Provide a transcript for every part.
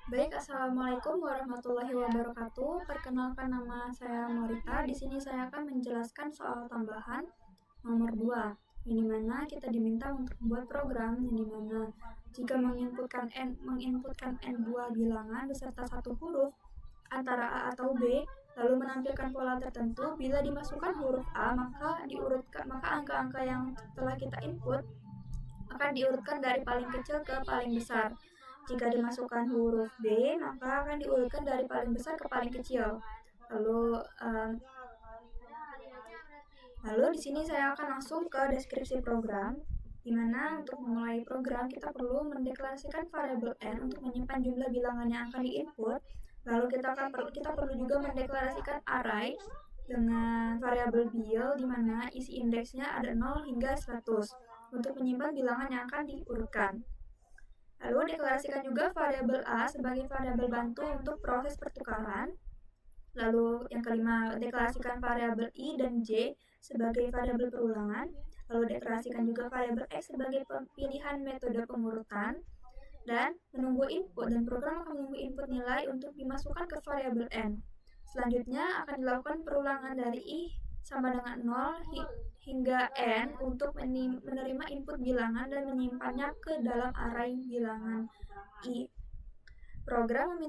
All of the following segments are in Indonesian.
Baik, Assalamualaikum warahmatullahi wabarakatuh. Perkenalkan, nama saya Morita. Di sini saya akan menjelaskan soal tambahan nomor 2, yang dimana kita diminta untuk membuat program yang dimana jika menginputkan n2 bilangan beserta satu huruf antara A atau B, lalu menampilkan pola tertentu. Bila dimasukkan huruf A, maka angka-angka yang telah kita input akan diurutkan dari paling kecil ke paling besar. Jika dimasukkan huruf B, maka akan diurutkan dari paling besar ke paling kecil. Lalu di sini saya akan langsung ke deskripsi program, di mana untuk memulai program kita perlu mendeklarasikan variabel n untuk menyimpan jumlah bilangan yang akan diinput. Lalu kita perlu juga mendeklarasikan array dengan variabel bil, di mana isi indeksnya ada 0 hingga 100 untuk menyimpan bilangan yang akan diurutkan. Lalu deklarasikan juga variabel A sebagai variabel bantu untuk proses pertukaran. Lalu yang kelima, deklarasikan variabel I dan J sebagai variabel perulangan. Lalu deklarasikan juga variabel X sebagai pilihan metode pengurutan. Dan menunggu input, dan program akan menunggu input nilai untuk dimasukkan ke variabel N. Selanjutnya akan dilakukan perulangan dari I sama dengan 0 hingga N untuk menerima input bilangan dan menyimpannya ke dalam array bilangan I. Program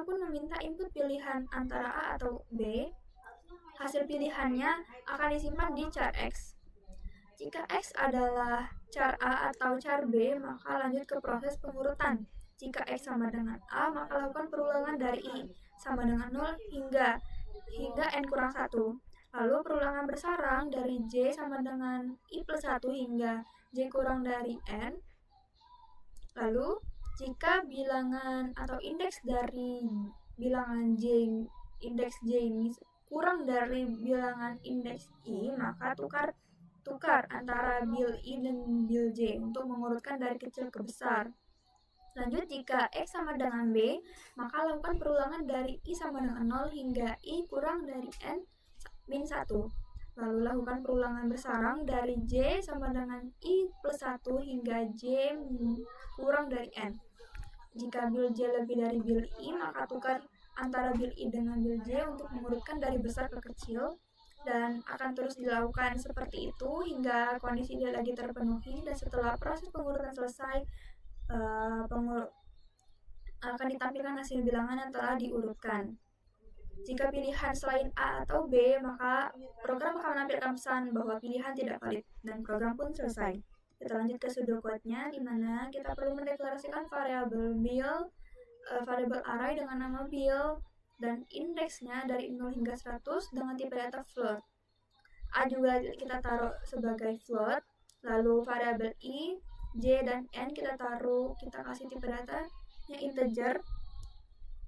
pun meminta input pilihan antara A atau B. Hasil pilihannya akan disimpan di char X. Jika X adalah char A atau char B, maka lanjut ke proses pengurutan. Jika X sama dengan A, maka lakukan perulangan dari I sama dengan 0 hingga N kurang 1. Lalu perulangan bersarang dari J sama dengan I plus 1 hingga J kurang dari N. Lalu jika bilangan atau indeks dari bilangan indeks J ini kurang dari bilangan indeks I, maka tukar antara bil I dan bil J untuk mengurutkan dari kecil ke besar. Lanjut, jika X sama dengan B, maka lakukan perulangan dari I sama dengan 0 hingga I kurang dari N min 1. Lalu lakukan perulangan bersarang dari J sama dengan I plus 1 hingga J kurang dari N. Jika bil J lebih dari bil I, maka tukar antara bil I dengan bil J untuk mengurutkan dari besar ke kecil, dan akan terus dilakukan seperti itu hingga kondisi dia lagi terpenuhi. Dan setelah proses pengurutan selesai, akan ditampilkan hasil bilangan yang telah diurutkan. Jika pilihan selain A atau B, maka program akan menampilkan pesan bahwa pilihan tidak valid, dan program pun selesai. Kita lanjut ke pseudocode-nya, di mana kita perlu mendeklarasikan variabel bil, variabel array dengan nama bil, dan indeksnya dari 0 hingga 100 dengan tipe data float. A juga kita taruh sebagai float. Lalu variabel I, J, dan N kita kasih tipe datanya integer.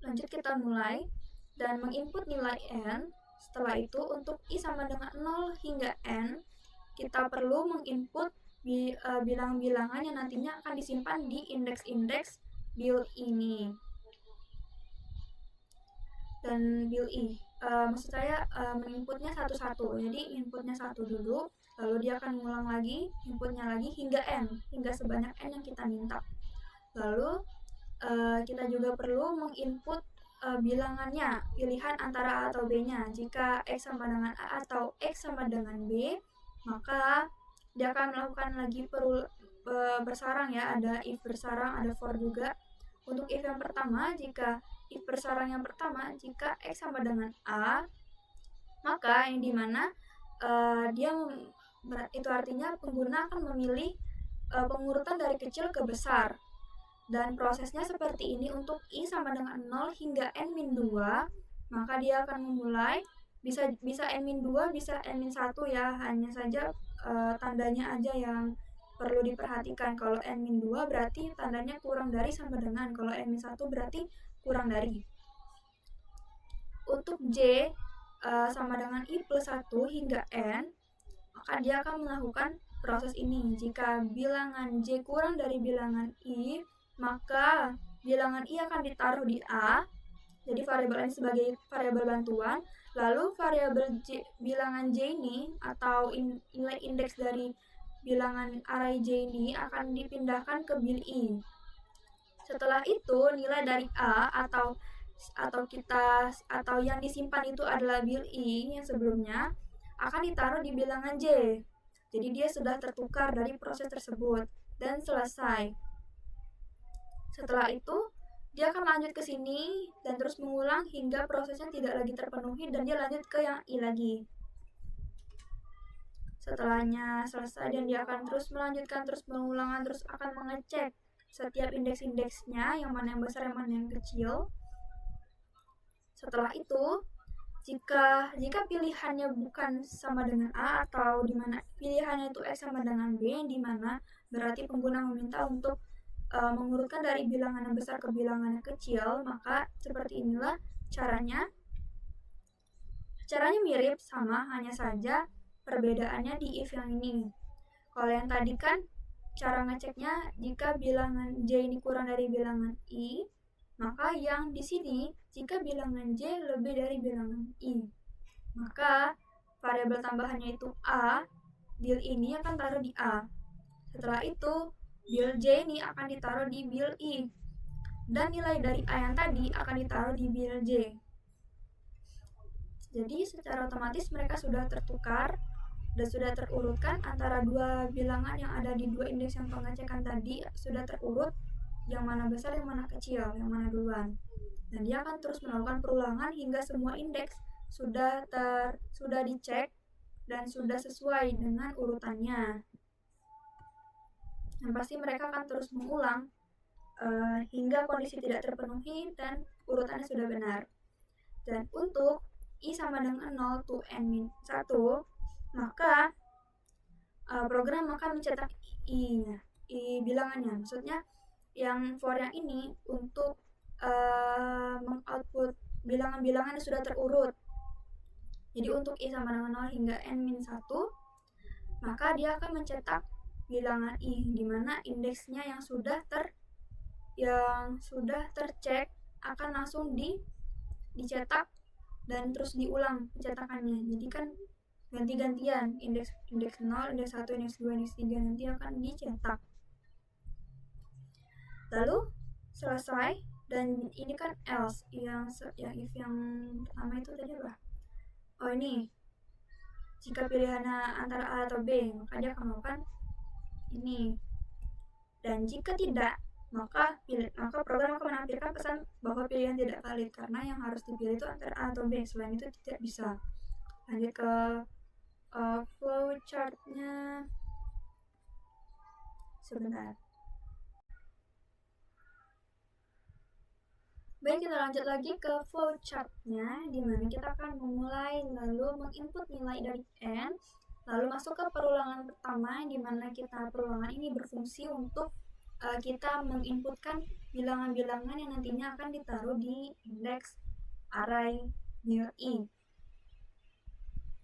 Lanjut kita mulai dan menginput nilai N. Setelah itu untuk I sama dengan 0 hingga N, kita perlu menginput bilangan-bilangan yang nantinya akan disimpan di indeks-indeks bil ini. Dan bil I, maksud saya menginputnya satu-satu. Jadi inputnya 1 dulu, lalu dia akan mengulang lagi, inputnya lagi hingga N, hingga sebanyak N yang kita minta. Lalu kita juga perlu menginput bilangannya, pilihan antara A atau B-nya. Jika X sama dengan A atau X sama dengan B, maka dia akan melakukan lagi bersarang ya, ada if bersarang, ada for juga. Untuk if yang pertama, jika if bersarang yang pertama, jika X sama dengan A, maka yang dimana itu artinya pengguna akan memilih pengurutan dari kecil ke besar. Dan prosesnya seperti ini untuk I sama dengan 0 hingga N-2, maka dia akan memulai, bisa N-2, bisa N-1 ya, hanya saja tandanya aja yang perlu diperhatikan. Kalau N-2 berarti tandanya kurang dari sama dengan, kalau N-1 berarti kurang dari. Untuk J sama dengan I plus 1 hingga N, maka dia akan melakukan proses ini. Jika bilangan J kurang dari bilangan I, maka bilangan I akan ditaruh di A, jadi variabel ini sebagai variabel bantuan. Lalu variabel bilangan J ini atau nilai indeks dari bilangan array J ini akan dipindahkan ke bil I. Setelah itu nilai dari A atau yang disimpan itu adalah bil I yang sebelumnya akan ditaruh di bilangan J. Jadi dia sudah tertukar dari proses tersebut dan selesai. Setelah itu dia akan lanjut ke sini dan terus mengulang hingga prosesnya tidak lagi terpenuhi dan dia lanjut ke yang I lagi. Setelahnya selesai dan dia akan terus melanjutkan, terus mengulang, terus akan mengecek setiap indeks-indeksnya, yang mana yang besar, yang mana yang kecil. Setelah itu, jika pilihannya bukan sama dengan A atau di mana pilihannya itu X sama dengan B, di mana berarti pengguna meminta untuk mengurutkan dari bilangan yang besar ke bilangan yang kecil, maka seperti inilah caranya. Caranya mirip sama, hanya saja perbedaannya di if yang ini. Kalau yang tadi kan cara ngeceknya jika bilangan J ini kurang dari bilangan I, maka yang di sini jika bilangan J lebih dari bilangan I, maka variabel tambahannya itu A, bil ini akan taruh di A. Setelah itu bil J ini akan ditaruh di bil I, dan nilai dari A yang tadi akan ditaruh di bil J. Jadi secara otomatis mereka sudah tertukar dan sudah terurutkan antara dua bilangan yang ada di dua indeks yang pengecekan tadi, sudah terurut yang mana besar, yang mana kecil, yang mana duluan. Dan dia akan terus melakukan perulangan hingga semua indeks sudah dicek dan sudah sesuai dengan urutannya. Yang pasti mereka akan terus mengulang hingga kondisi tidak terpenuhi dan urutannya sudah benar. Dan untuk I sama dengan 0 to N-1, maka program akan mencetak I-nya, I bilangannya. Maksudnya yang for yang ini untuk mengoutput bilangan-bilangan yang sudah terurut. Jadi untuk I sama dengan 0 hingga N-1, maka dia akan mencetak bilangan I, di mana indeksnya yang sudah tercek akan langsung dicetak dan terus diulang pencetakannya. Jadi kan ganti-gantian, indeks 0, indeks 1, indeks 2, indeks 3 nanti akan dicetak. Lalu selesai, dan ini kan else yang if yang pertama itu tadi apa? Oh ini, jika pilihannya antara A atau B, maka dia akan melakukan ini. Dan jika tidak, maka program akan menampilkan pesan bahwa pilihan tidak valid karena yang harus dipilih itu antara A atau B, selain itu tidak bisa. Lanjut ke flowchartnya sebentar. Baik, kita lanjut lagi ke flowchartnya, di mana kita akan memulai lalu menginput nilai dari N, lalu masuk ke perulangan pertama, di mana perulangan ini berfungsi untuk kita menginputkan bilangan-bilangan yang nantinya akan ditaruh di indeks array bil I.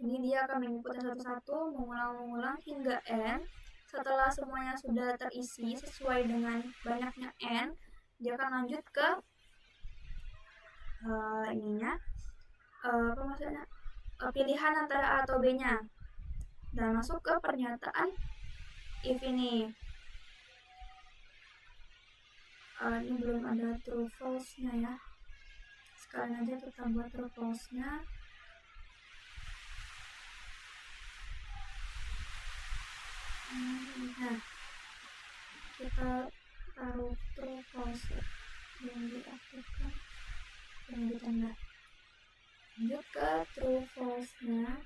Ini dia akan menginputnya satu-satu, mengulang hingga N. Setelah semuanya sudah terisi sesuai dengan banyaknya N, dia akan lanjut ke pilihan antara A atau B-nya, dan masuk ke pernyataan if ini. Ini belum ada true false-nya ya. Sekalian aja kita buat true false-nya. Nah, kita taruh true false yang diaktifkan, yang ditambah. Lanjut ke true false-nya.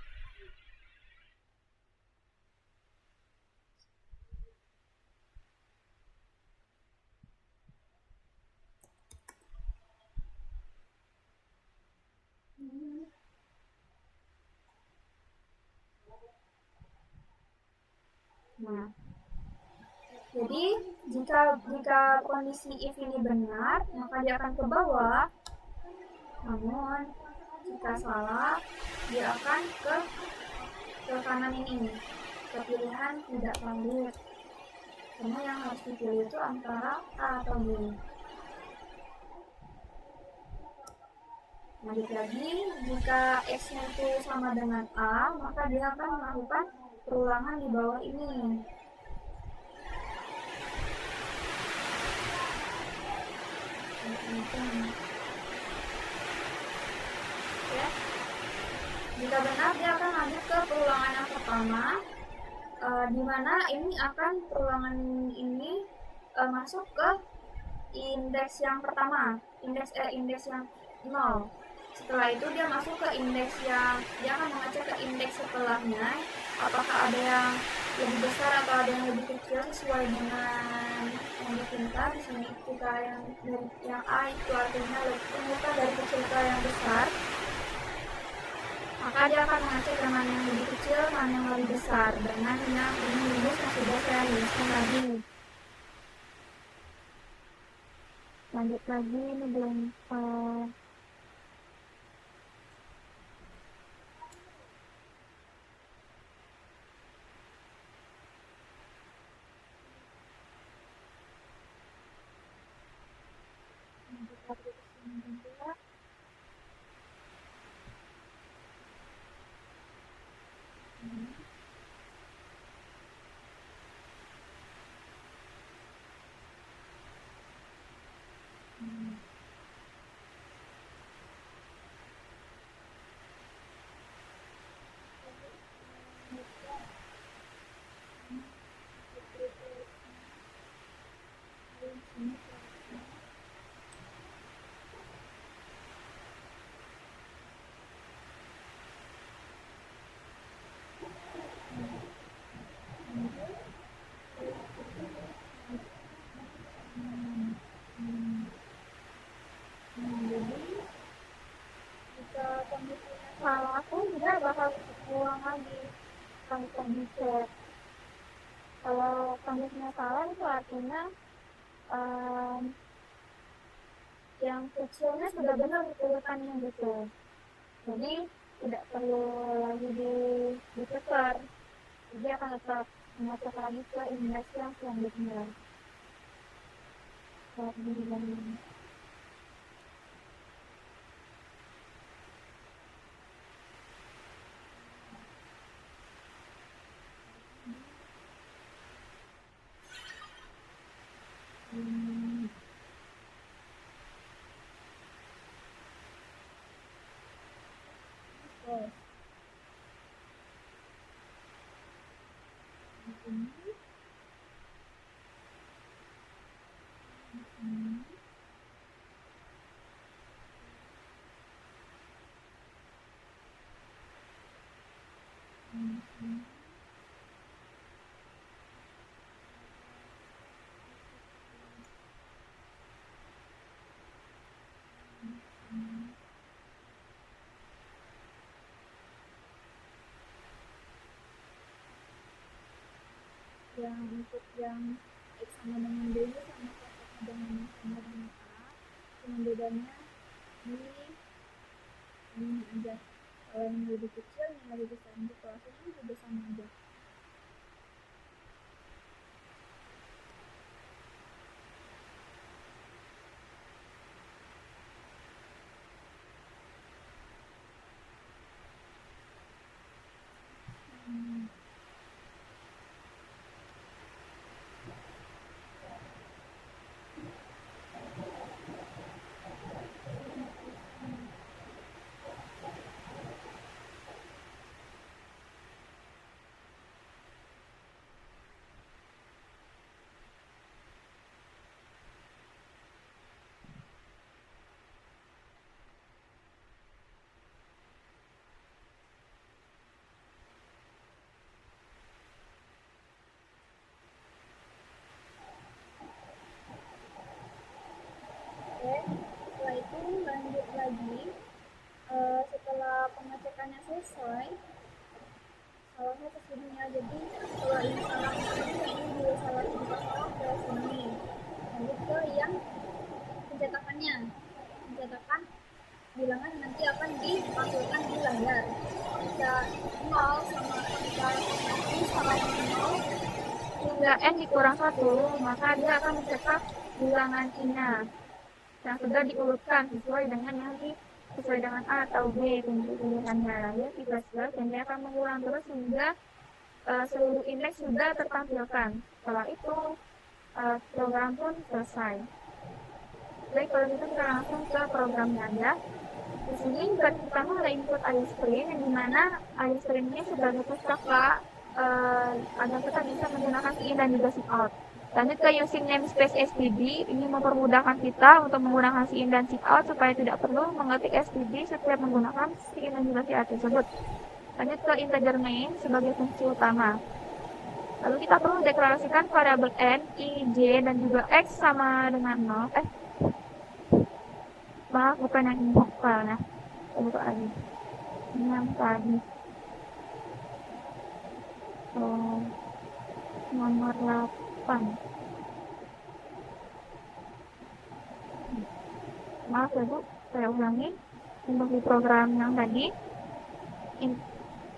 Nah, jadi jika kondisi if ini benar, maka dia akan ke bawah. Namun jika salah, dia akan ke kanan ini, ke pilihan tidak valid. Karena yang harus dipilih itu antara A atau B. Lanjut lagi, jika X-nya itu sama dengan A, maka dia akan melakukan perulangan di bawah ini. Ya. Jika benar, dia akan lanjut ke perulangan yang pertama, di mana ini akan perulangan ini masuk ke indeks yang pertama, indeks yang 0. Setelah itu dia masuk ke indeks yang, dia akan mengecek ke indeks setelahnya, apakah ada yang lebih besar atau ada yang lebih kecil sesuai dengan yang diminta. Di sini kita yang A itu artinya pemutar dari kecil ke yang besar, maka dia akan mengecek yang mana yang lebih kecil, mana yang lebih besar, dengan yang rumus yang sudah saya tuliskan lagi. Lanjut lagi, ini belum salah aku juga bakal ulang lagi tanpa dicek. Kalau kondisinya salah itu artinya yang kecilnya sudah benar urutannya gitu, jadi tidak perlu lagi ditukar, jadi akan tetap mengecek lagi ke indeks yang selanjutnya. Yang untuk yang X sama dengan B itu sama dengan yang sama dengan A, cuma bedanya ini aja, kalau yang lebih kecil yang lebih besar, untuk kelasnya juga sama aja. Setelah itu lanjut lagi, setelah pengecekannya selesai, salahnya ke sininya, jadi kalau ini salah ini juga salah, ke sini. Lanjut ke yang pencetakan bilangan nanti akan dimasukkan di layar. Jika 0 sama sama 0 hingga n dikurang 1, maka dia akan mencetak bilangan ina yang sudah diurutkan sesuai dengan A atau B pilihannya. Lalu plus dan dia akan mengulang terus hingga seluruh indeks sudah tertampilkan. Setelah itu program pun selesai. Baik, kalau gitu kita langsung ke programnya aja. Di sini baris pertama ada input iScreen, yang dimana iScreen ini sebagai pustaka agar kita bisa menggunakan sign dan juga sign out. Lanjut ke using namespace std, ini mempermudahkan kita untuk menggunakan sign dan sign out supaya tidak perlu mengetik std setiap menggunakan sign dan juga sign out tersebut. Lanjut ke integer main sebagai fungsi utama. Lalu kita perlu deklarasikan variabel n, i, j, dan juga x sama dengan 0. Maaf, bukan yang ini filenya. Buka lagi. Ini yang tadi. Nomor 8. Maaf ya Bu, saya ulangi. Untuk di program yang tadi.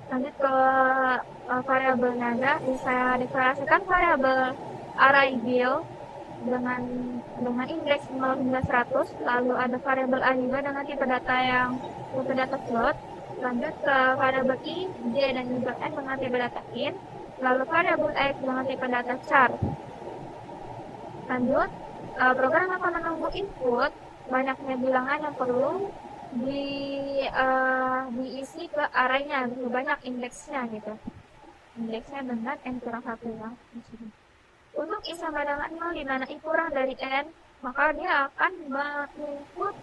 Lanjut ke variabelnya aja. Saya deklarasikan variabel array build dengan indeks 0 hingga 100, lalu ada variabel a juga dengan tipe data float, lanjut ke variabel i, j, dan juga n dengan tipe data int, lalu variabel x dengan tipe data char. Lanjut, program akan menunggu input banyaknya bilangan yang perlu diisi ke arraynya, banyak indeksnya gitu. Indeksnya dengan n kurang 1 ya. Untuk i sama dengan 0 di mana i kurang dari n, maka dia akan menginput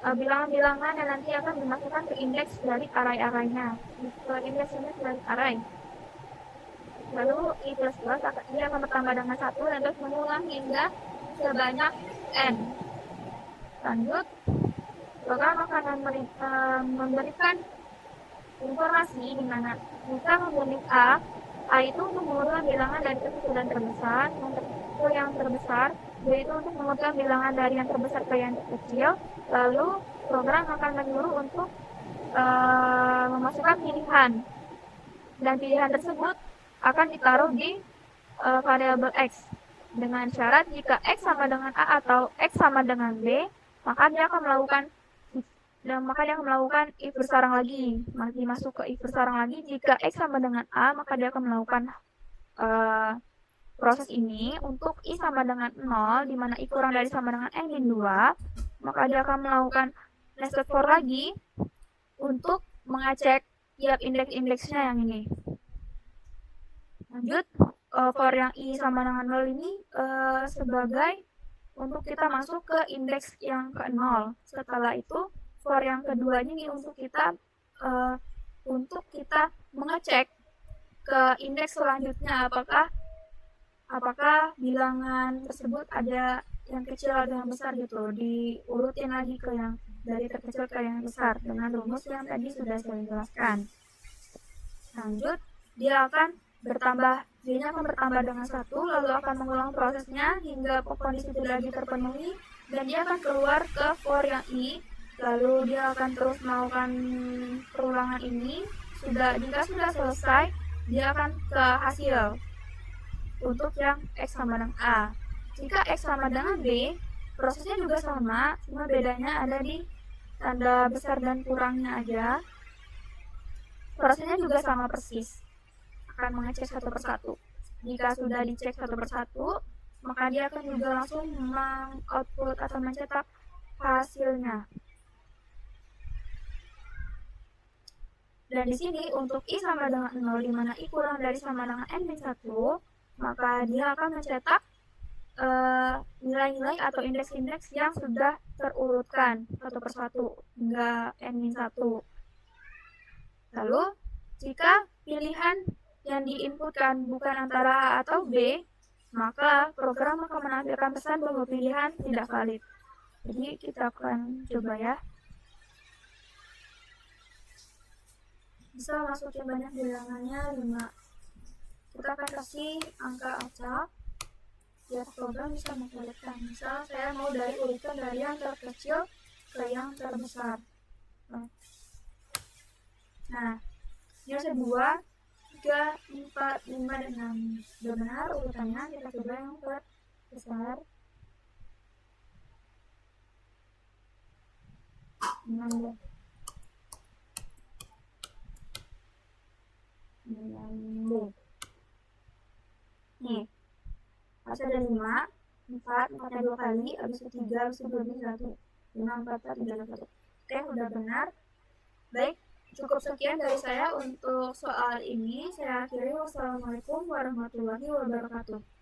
bilangan-bilangan yang nanti akan dimasukkan ke indeks dari array-arraynya, ke indeks dari array. Lalu i plus plus dia akan bertambah dengan 1 dan terus mengulang hingga sebanyak n. Lanjut, program akan memberikan informasi di mana kita memilih A itu untuk mengumpulkan bilangan dari terkecil dan terbesar, ke yang terbesar, yaitu untuk mengumpulkan bilangan dari yang terbesar ke yang terkecil. Lalu program akan menyuruh untuk memasukkan pilihan, dan pilihan tersebut akan ditaruh di variabel x dengan syarat jika x sama dengan a atau x sama dengan b, maka dia akan melakukan if bersarang lagi, masih masuk ke if bersarang lagi. Jika x sama dengan a, maka dia akan melakukan proses ini. Untuk i sama dengan 0, di mana i kurang dari sama dengan n min 2, maka dia akan melakukan nested for lagi untuk mengecek tiap indeks-indeksnya yang ini. Lanjut, for yang i sama dengan 0 ini sebagai untuk kita masuk ke indeks yang ke 0. Setelah itu for yang kedua ini untuk kita mengecek ke indeks selanjutnya apakah bilangan tersebut ada yang kecil ada yang besar gitu, diurutin lagi ke yang dari terkecil ke yang besar dengan rumus yang tadi sudah saya jelaskan. Lanjut, dia akan bertambah dengan 1, lalu akan mengulang prosesnya hingga kondisi tidak lagi terpenuhi, dan dia akan keluar ke for yang i, lalu dia akan terus melakukan perulangan ini. Jika sudah selesai, dia akan ke hasil untuk yang x sama dengan a. Jika x sama dengan b, prosesnya juga sama, cuma bedanya ada di tanda besar dan kurangnya aja. Prosesnya juga sama persis, akan mengecek satu persatu. Jika sudah dicek satu persatu, maka dia akan juga langsung meng-output atau mencetak hasilnya. Dan di sini untuk i sama dengan 0, di mana i kurang dari sama dengan n min 1, maka dia akan mencetak nilai-nilai atau indeks-indeks yang sudah terurutkan satu persatu hingga n min 1. Lalu, jika pilihan yang diinputkan bukan antara A atau B, maka program akan menampilkan pesan bahwa pilihan tidak valid. Jadi kita akan coba ya. Bisa masukin banyak bilangannya 5. Kita akan kasih angka acak biar program bisa mengurutkan. Misal saya mau urutkan dari yang terkecil ke yang terbesar. Nah, ini ada 2, 3, 4, 5, dan 6. Benar urutannya, kita coba yang terbesar. 6. Nih, pas ada 5, 4 nya 2 kali, habis itu 3, habis itu 12, 1, 5, 4, 4, 3, 1. Oke, udah benar. Baik, cukup sekian dari saya untuk soal ini. Saya akhiri. Wassalamualaikum warahmatullahi wabarakatuh.